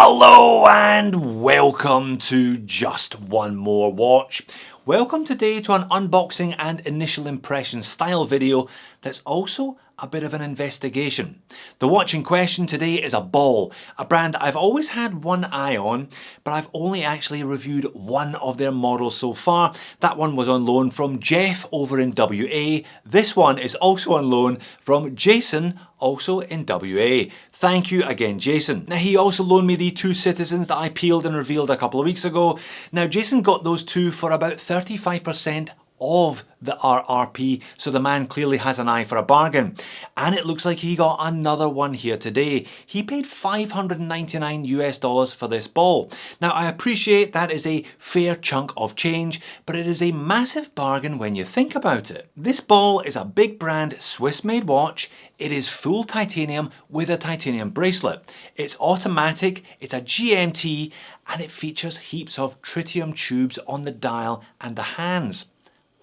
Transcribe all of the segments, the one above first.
Hello and welcome to Just One More Watch. Welcome today to an unboxing and initial impression style video that's also a bit of an investigation. The watch in question today is a Ball, a brand I've always had one eye on, but I've only actually reviewed one of their models so far. That one was on loan from Jeff over in WA. This one is also on loan from Jason, also in WA. Thank you again, Jason. Now, he also loaned me the two Citizens that I peeled and revealed a couple of weeks ago. Now, Jason got those two for about 35% of the RRP, so the man clearly has an eye for a bargain. And it looks like he got another one here today. He paid $599 US for this Ball. Now, I appreciate that is a fair chunk of change, but it is a massive bargain when you think about it. This Ball is a big brand Swiss-made watch. It is full titanium with a titanium bracelet. It's automatic, it's a GMT, and it features heaps of tritium tubes on the dial and the hands.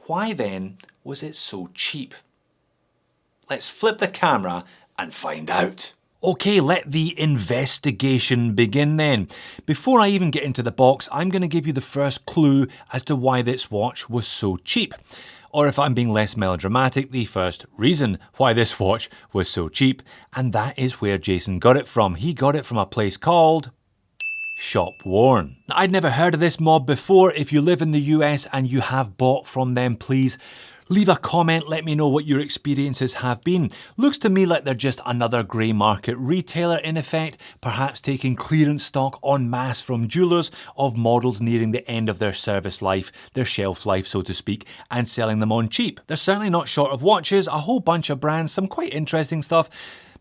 Why then was it so cheap? Let's flip the camera and find out. Okay, let the investigation begin then. Before I even get into the box, I'm going to give you the first clue as to why this watch was so cheap. Or if I'm being less melodramatic, the first reason why this watch was so cheap, and that is where Jason got it from. He got it from a place called Shopworn. Now, I'd never heard of this mob before. If you live in the US and you have bought from them, please leave a comment, let me know what your experiences have been. Looks to me like they're just another grey market retailer in effect, perhaps taking clearance stock en masse from jewellers of models nearing the end of their service life, their shelf life so to speak, and selling them on cheap. They're certainly not short of watches, a whole bunch of brands, some quite interesting stuff.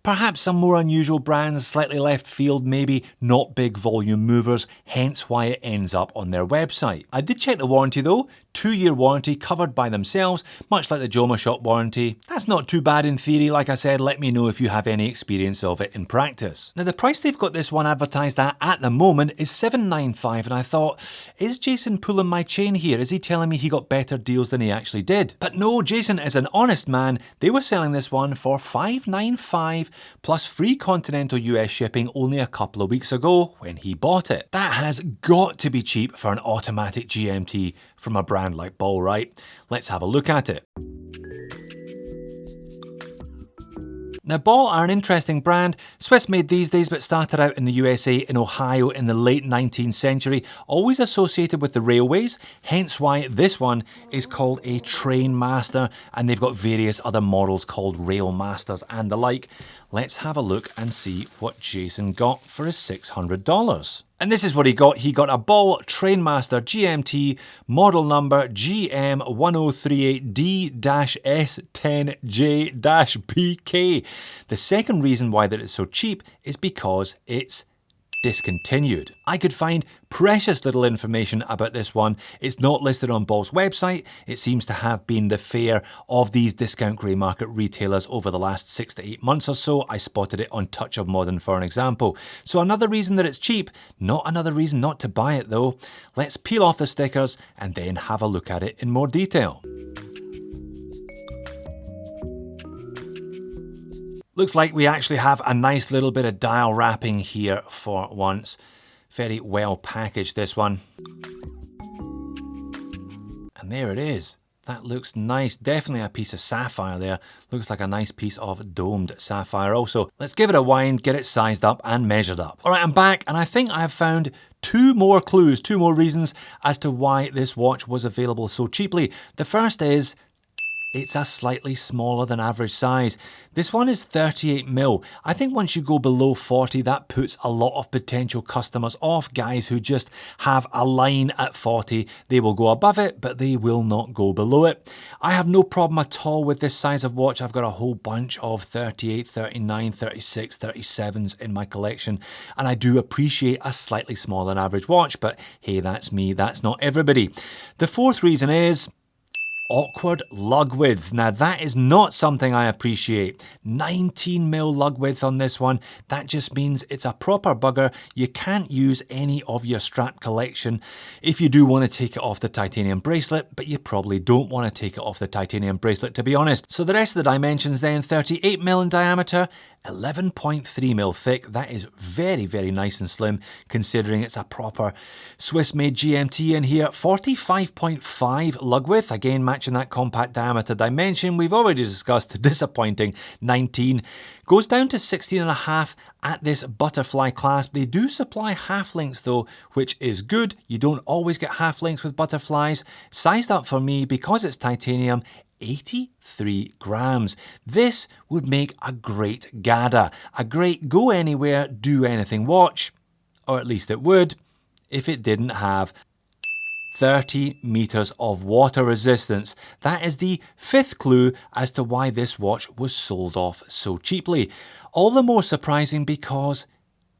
Perhaps some more unusual brands, slightly left field, maybe not big volume movers, hence why it ends up on their website. I did check the warranty though, 2-year warranty covered by themselves, much like the Joma Shop warranty. That's not too bad in theory. Like I said, let me know if you have any experience of it in practice. Now, the price they've got this one advertised at the moment is $795, and I thought, is Jason pulling my chain here? Is he telling me he got better deals than he actually did? But no, Jason is an honest man. They were selling this one for $595 plus free continental US shipping only a couple of weeks ago when he bought it. That has got to be cheap for an automatic GMT from a brand like Ball, right? Let's have a look at it. Now, Ball are an interesting brand, Swiss made these days, but started out in the USA in Ohio in the late 19th century, always associated with the railways, hence why this one is called a Trainmaster, and they've got various other models called Railmasters and the like. Let's have a look and see what Jason got for his $600. And this is what he got. He got a Ball Trainmaster GMT, model number GM1038D-S10J-PK. The second reason why that it's so cheap is because it's discontinued. I could find precious little information about this one. It's not listed on Ball's website. It seems to have been the fare of these discount grey market retailers over the last 6 to 8 months or so. I spotted it on Touch of Modern for an example. So another reason that it's cheap, not another reason not to buy it though. Let's peel off the stickers and then have a look at it in more detail. Looks like we actually have a nice little bit of dial wrapping here for once. Very well packaged, this one. And there it is. That looks nice. Definitely a piece of sapphire there. Looks like a nice piece of domed sapphire also. Let's give it a wind, get it sized up and measured up. All right, I'm back, and I think I have found two more clues, two more reasons as to why this watch was available so cheaply. The first is it's a slightly smaller than average size. This one is 38mm. I think once you go below 40, that puts a lot of potential customers off. Guys who just have a line at 40, they will go above it, but they will not go below it. I have no problem at all with this size of watch. I've got a whole bunch of 38, 39, 36, 37s in my collection, and I do appreciate a slightly smaller than average watch, but hey, that's me, that's not everybody. The fourth reason is Awkward lug width. Now that is not something I appreciate. 19mm lug width on this one. That just means it's a proper bugger. You can't use any of your strap collection if you do want to take it off the titanium bracelet, but you probably don't want to take it off the titanium bracelet, to be honest. So the rest of the dimensions then, 38mm in diameter, 11.3mm thick. That is very, very nice and slim considering it's a proper Swiss-made GMT in here. 45.5 lug width, again matching that compact diameter dimension. We've already discussed the disappointing 19. Goes down to 16.5 at this butterfly clasp. They do supply half links though, which is good. You don't always get half links with butterflies. Sized up for me, because it's titanium, 83 grams. This would make a great GADA, a great go anywhere, do anything watch, or at least it would if it didn't have 30 meters of water resistance. That is the fifth clue as to why this watch was sold off so cheaply. All the more surprising because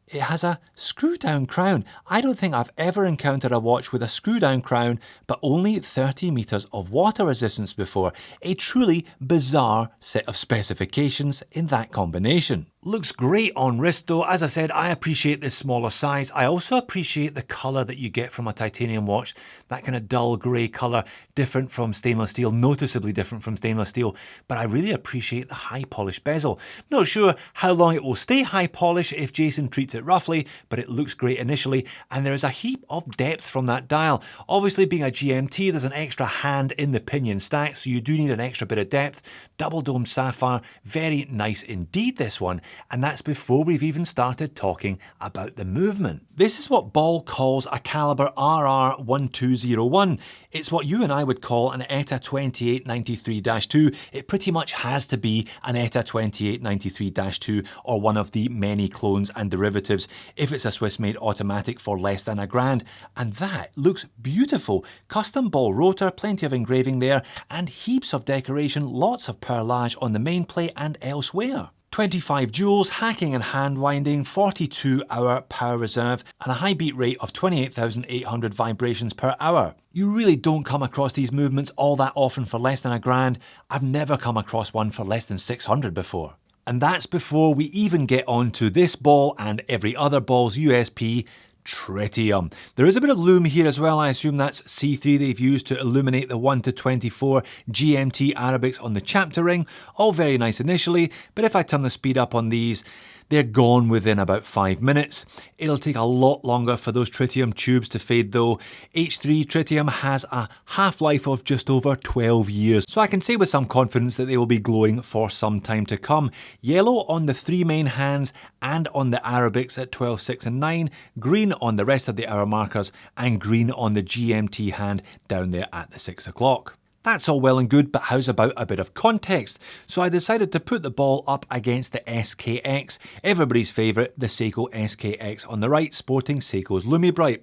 it has a screw down crown. I don't think I've ever encountered a watch with a screw down crown but only 30 meters of water resistance before. A truly bizarre set of specifications in that combination. Looks great on wrist though. As I said, I appreciate this smaller size. I also appreciate the colour that you get from a titanium watch. That kind of dull grey colour, different from stainless steel, noticeably different from stainless steel. But I really appreciate the high polish bezel. Not sure how long it will stay high polish if Jason treats it roughly, but it looks great initially. And there is a heap of depth from that dial. Obviously being a GMT, there's an extra hand in the pinion stack, so you do need an extra bit of depth. Double dome sapphire, very nice indeed this one. And that's before we've even started talking about the movement. This is what Ball calls a caliber RR1201. It's what you and I would call an ETA 2893-2. It pretty much has to be an ETA 2893-2 or one of the many clones and derivatives if it's a Swiss-made automatic for less than £1,000. And that looks beautiful. Custom ball rotor, plenty of engraving there, and heaps of decoration, lots of perlage on the main plate and elsewhere. 25 joules, hacking and hand winding, 42-hour power reserve, and a high beat rate of 28,800 vibrations per hour. You really don't come across these movements all that often for less than £1,000. I've never come across one for less than 600 before. And that's before we even get on to this ball and every other ball's USP, tritium. There is a bit of lume here as well. I assume that's C3 they've used to illuminate the 1:24 GMT Arabics on the chapter ring. All very nice initially, but if I turn the speed up on these, they're gone within about 5 minutes. It'll take a lot longer for those tritium tubes to fade though. H3 tritium has a half-life of just over 12 years, so I can say with some confidence that they will be glowing for some time to come. Yellow on the 3 main hands and on the Arabics at 12, 6 and 9, green on the rest of the hour markers, and green on the GMT hand down there at the 6 o'clock. That's all well and good, but how's about a bit of context? So I decided to put the ball up against the SKX, everybody's favourite, the Seiko SKX on the right, sporting Seiko's Lumibright.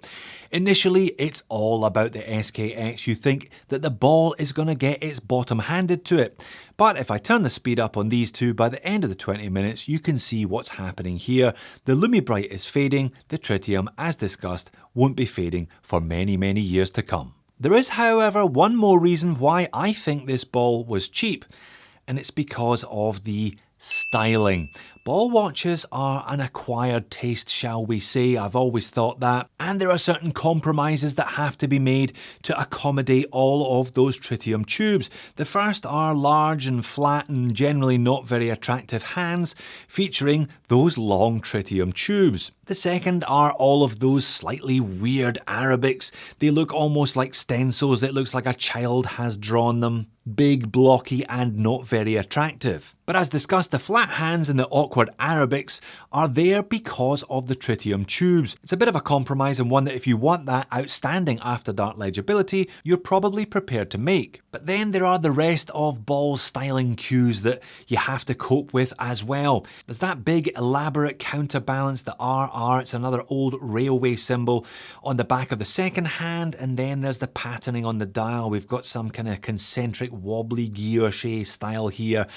Initially, it's all about the SKX. You think that the ball is going to get its bottom handed to it. But if I turn the speed up on these two, by the end of the 20 minutes, you can see what's happening here. The Lumibright is fading. The tritium, as discussed, won't be fading for many, many years to come. There is, however, one more reason why I think this ball was cheap, and it's because of the styling. Ball watches are an acquired taste, shall we say. I've always thought that. And there are certain compromises that have to be made to accommodate all of those tritium tubes. The first are large and flat and generally not very attractive hands, featuring those long tritium tubes. The second are all of those slightly weird Arabics. They look almost like stencils. It looks like a child has drawn them. Big, blocky and not very attractive. But as discussed, the flat hands and the awkward Arabics are there because of the tritium tubes. It's a bit of a compromise and one that if you want that outstanding after dark legibility, you're probably prepared to make. But then there are the rest of Ball's styling cues that you have to cope with as well. There's that big elaborate counterbalance, the RR, it's another old railway symbol on the back of the second hand, and then there's the patterning on the dial. We've got some kind of concentric wobbly guilloche style here.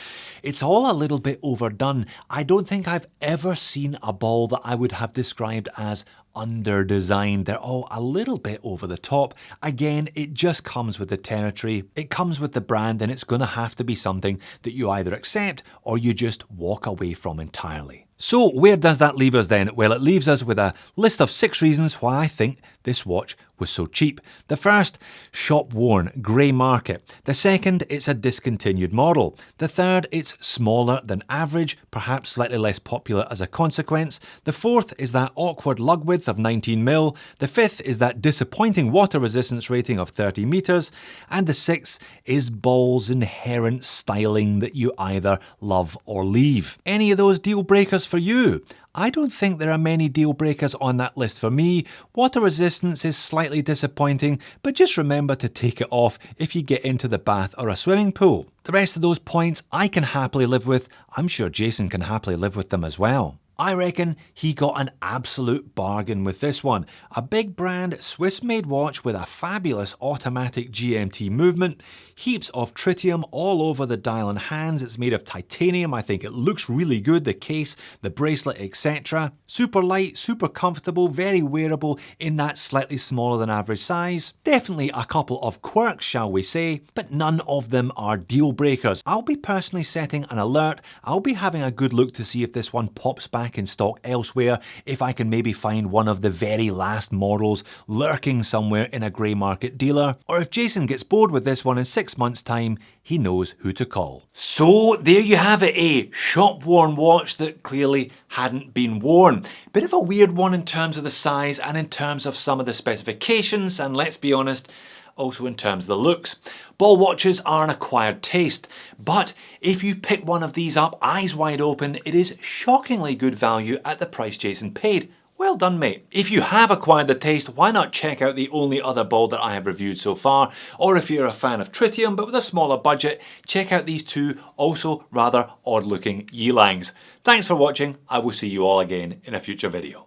It's all a little bit overdone. I don't think I've ever seen a ball that I would have described as under-designed. They're all a little bit over the top. Again, it just comes with the territory. It comes with the brand, and it's going to have to be something that you either accept or you just walk away from entirely. So where does that leave us then? Well, it leaves us with a list of 6 reasons why I think this watch was so cheap. The first, shop worn, grey market. The second, it's a discontinued model. The third, it's smaller than average, perhaps slightly less popular as a consequence. The fourth is that awkward lug width of 19mm. The fifth is that disappointing water resistance rating of 30 meters. And the sixth is ball's inherent styling that you either love or leave. Any of those deal breakers for you? I don't think there are many deal breakers on that list for me. Water resistance is slightly disappointing, but just remember to take it off if you get into the bath or a swimming pool. The rest of those points I can happily live with. I'm sure Jason can happily live with them as well. I reckon he got an absolute bargain with this one. A big brand Swiss-made watch with a fabulous automatic GMT movement, heaps of tritium all over the dial and hands. It's made of titanium. I think it looks really good, the case, the bracelet, etc. Super light, super comfortable, very wearable in that slightly smaller than average size. Definitely a couple of quirks, shall we say, but none of them are deal breakers. I'll be personally setting an alert. I'll be having a good look to see if this one pops back in stock elsewhere, if I can maybe find one of the very last models lurking somewhere in a grey market dealer, or if Jason gets bored with this one in 6 months' time, he knows who to call. So there you have it, a shop-worn watch that clearly hadn't been worn. Bit of a weird one in terms of the size and in terms of some of the specifications, and let's be honest, also in terms of the looks. Ball watches are an acquired taste, but if you pick one of these up eyes wide open, it is shockingly good value at the price Jason paid. Well done, mate. If you have acquired the taste, why not check out the only other ball that I have reviewed so far? Or if you're a fan of tritium but with a smaller budget, check out these two also rather odd looking Yilangs. Thanks for watching. I will see you all again in a future video.